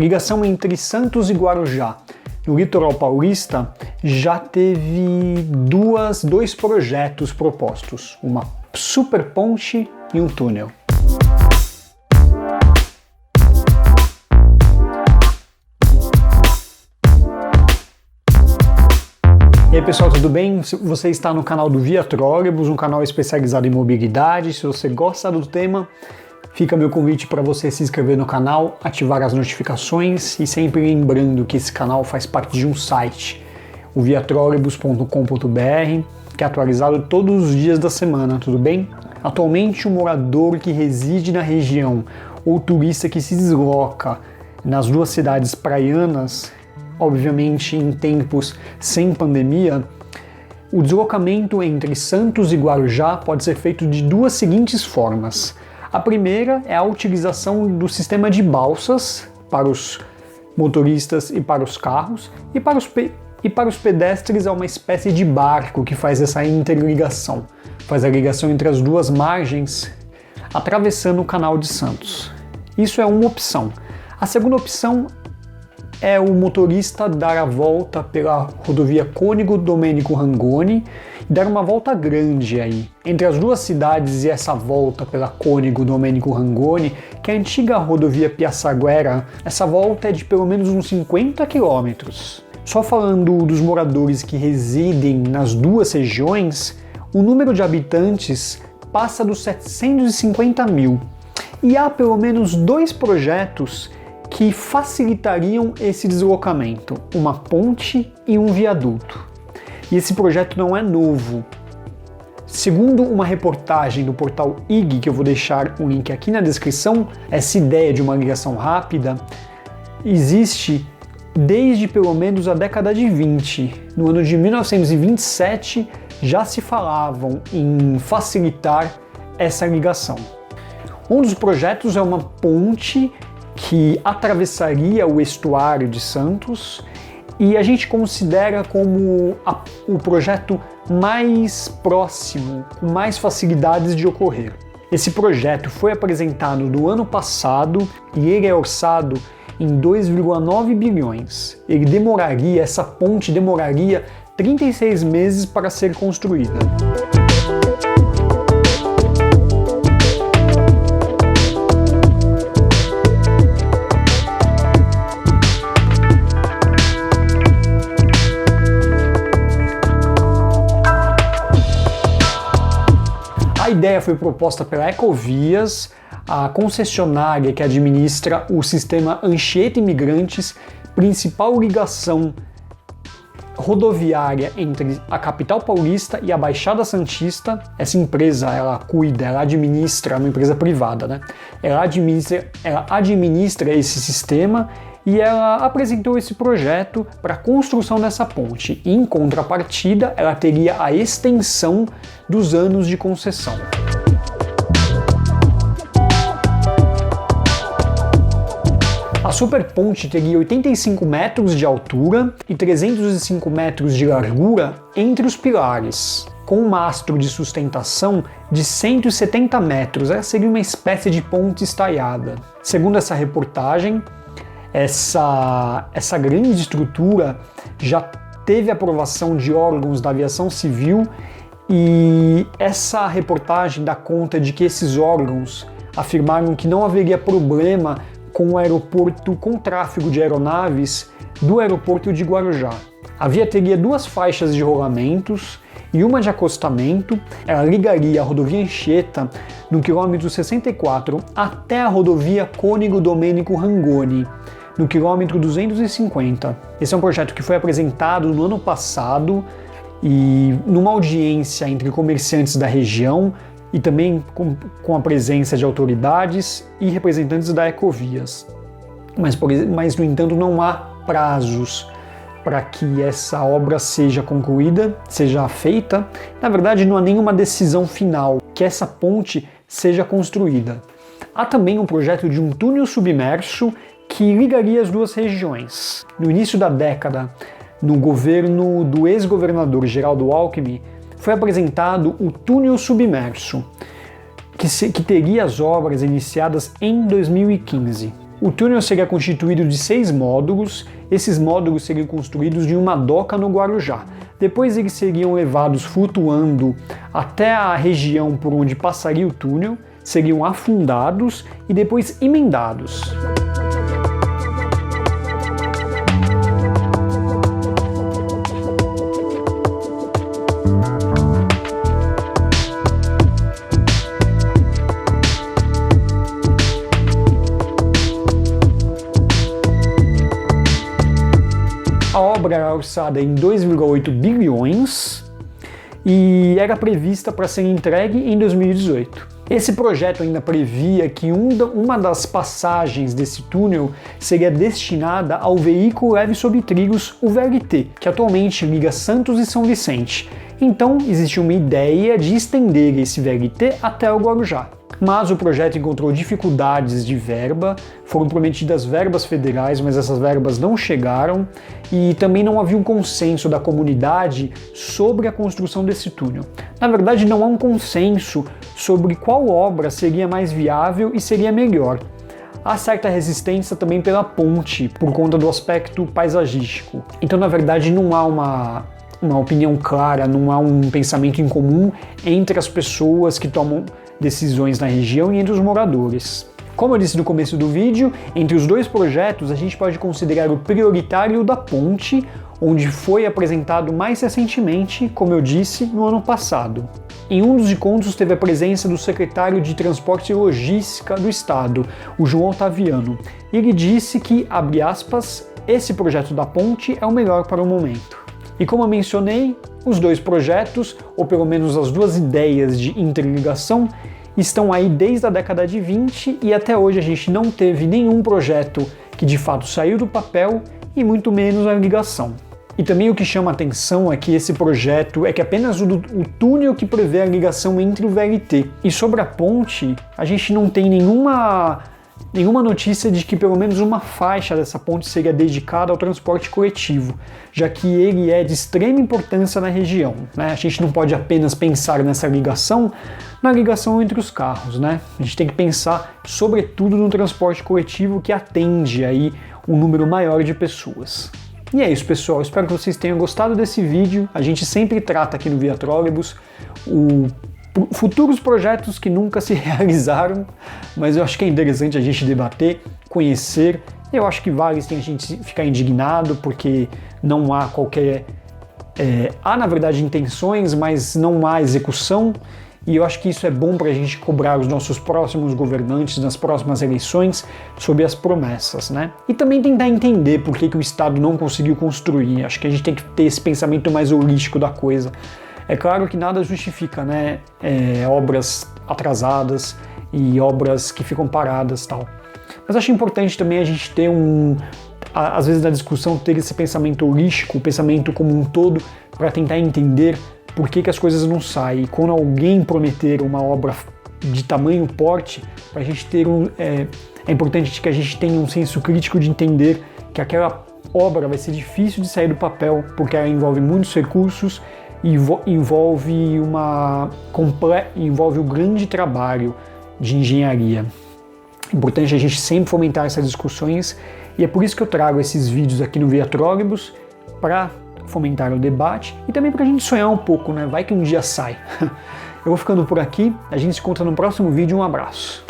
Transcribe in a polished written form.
Ligação entre Santos e Guarujá, no litoral paulista, já teve dois projetos propostos, uma superponte e um túnel. E aí pessoal, tudo bem? Você está no canal do Viatrólebus, um canal especializado em mobilidade. Se você gosta do tema, fica meu convite para você se inscrever no canal, ativar as notificações e sempre lembrando que esse canal faz parte de um site, o viatrolebus.com.br, que é atualizado todos os dias da semana, tudo bem? Atualmente, um morador que reside na região ou turista que se desloca nas duas cidades praianas, obviamente em tempos sem pandemia, o deslocamento entre Santos e Guarujá pode ser feito de duas seguintes formas. A primeira é a utilização do sistema de balsas para os motoristas e para os carros, e para os pedestres é uma espécie de barco que faz essa interligação, faz a ligação entre as duas margens, atravessando o Canal de Santos. Isso é uma opção. A segunda opção é o motorista dar a volta pela rodovia Cônego Domênico Rangoni e dar uma volta grande aí. Entre as duas cidades e essa volta pela Cônego Domênico Rangoni, que é a antiga rodovia Piaçaguera, essa volta é de pelo menos uns 50 quilômetros. Só falando dos moradores que residem nas duas regiões, o número de habitantes passa dos 750 mil. E há pelo menos dois projetos que facilitariam esse deslocamento, uma ponte e um viaduto. E esse projeto não é novo. Segundo uma reportagem do portal IG, que eu vou deixar o link aqui na descrição, essa ideia de uma ligação rápida existe desde pelo menos a década de 20. No ano de 1927 já se falavam em facilitar essa ligação. Um dos projetos é uma ponte que atravessaria o estuário de Santos e a gente considera como o projeto mais próximo, com mais facilidades de ocorrer. Esse projeto foi apresentado no ano passado e ele é orçado em 2,9 bilhões. Essa ponte demoraria 36 meses para ser construída. A ideia foi proposta pela Ecovias, a concessionária que administra o sistema Anchieta Imigrantes, principal ligação rodoviária entre a capital paulista e a Baixada Santista. Essa empresa, ela administra, é uma empresa privada, né? Ela administra esse sistema e ela apresentou esse projeto para a construção dessa ponte. E, em contrapartida, ela teria a extensão dos anos de concessão. A superponte teria 85 metros de altura e 305 metros de largura entre os pilares, com um mastro de sustentação de 170 metros. Essa seria uma espécie de ponte estaiada. Segundo essa reportagem, essa grande estrutura já teve aprovação de órgãos da aviação civil e essa reportagem dá conta de que esses órgãos afirmaram que não haveria problema com o aeroporto, com tráfego de aeronaves do aeroporto de Guarujá. A via teria duas faixas de rolamentos e uma de acostamento. Ela ligaria a rodovia Anchieta no quilômetro 64 até a rodovia Cônego Domênico Rangoni, no quilômetro 250. Esse é um projeto que foi apresentado no ano passado e numa audiência entre comerciantes da região e também com a presença de autoridades e representantes da Ecovias. Mas, no entanto, não há prazos para que essa obra seja concluída, seja feita. Na verdade, não há nenhuma decisão final que essa ponte seja construída. Há também um projeto de um túnel submerso que ligaria as duas regiões. No início da década, no governo do ex-governador Geraldo Alckmin, foi apresentado o túnel submerso, que teria as obras iniciadas em 2015. O túnel seria constituído de 6 módulos, esses módulos seriam construídos em uma doca no Guarujá. Depois eles seriam levados flutuando até a região por onde passaria o túnel, seriam afundados e depois emendados. A obra era orçada em 2,8 bilhões e era prevista para ser entregue em 2018. Esse projeto ainda previa que uma das passagens desse túnel seria destinada ao veículo leve sobre trilhos, o VLT, que atualmente liga Santos e São Vicente. Então existia uma ideia de estender esse VLT até o Guarujá. Mas o projeto encontrou dificuldades de verba, foram prometidas verbas federais, mas essas verbas não chegaram e também não havia um consenso da comunidade sobre a construção desse túnel. Na verdade, não há um consenso sobre qual obra seria mais viável e seria melhor. Há certa resistência também pela ponte, por conta do aspecto paisagístico. Então, na verdade, não há uma opinião clara, não há um pensamento em comum entre as pessoas que tomam decisões na região e entre os moradores. Como eu disse no começo do vídeo, entre os dois projetos a gente pode considerar o prioritário da ponte, onde foi apresentado mais recentemente, como eu disse, no ano passado. Em um dos encontros teve a presença do secretário de Transporte e Logística do Estado, o João Otaviano. Ele disse que, abre aspas, esse projeto da ponte é o melhor para o momento. E como eu mencionei, os dois projetos, ou pelo menos as duas ideias de interligação, estão aí desde a década de 20 e até hoje a gente não teve nenhum projeto que de fato saiu do papel e muito menos a ligação. E também o que chama a atenção é que esse projeto é que apenas o túnel que prevê a ligação entre o VLT. E sobre a ponte, a gente não tem nenhuma notícia de que pelo menos uma faixa dessa ponte seria dedicada ao transporte coletivo, já que ele é de extrema importância na região, né? A gente não pode apenas pensar nessa ligação, na ligação entre os carros, né? A gente tem que pensar sobretudo no transporte coletivo que atende aí um número maior de pessoas. E é isso, pessoal, espero que vocês tenham gostado desse vídeo. A gente sempre trata aqui no Via Trólebus futuros projetos que nunca se realizaram, mas eu acho que é interessante a gente debater, conhecer. Eu acho que vale a gente ficar indignado, porque não há qualquer... há, na verdade, intenções, mas não há execução, e eu acho que isso é bom para a gente cobrar os nossos próximos governantes nas próximas eleições sobre as promessas, né? E também tentar entender por que o Estado não conseguiu construir. Acho que a gente tem que ter esse pensamento mais holístico da coisa. É claro que nada justifica, né, obras atrasadas e obras que ficam paradas e tal. Mas acho importante também a gente ter às vezes na discussão, ter esse pensamento holístico, o pensamento como um todo, para tentar entender por que as coisas não saem. Quando alguém prometer uma obra de tamanho porte, para a gente ter é importante que a gente tenha um senso crítico de entender que aquela obra vai ser difícil de sair do papel, porque ela envolve muitos recursos, envolve um grande trabalho de engenharia. É importante a gente sempre fomentar essas discussões e é por isso que eu trago esses vídeos aqui no Via Trólebus, para fomentar o debate e também para a gente sonhar um pouco, né? Vai que um dia sai. Eu vou ficando por aqui, a gente se encontra no próximo vídeo, um abraço.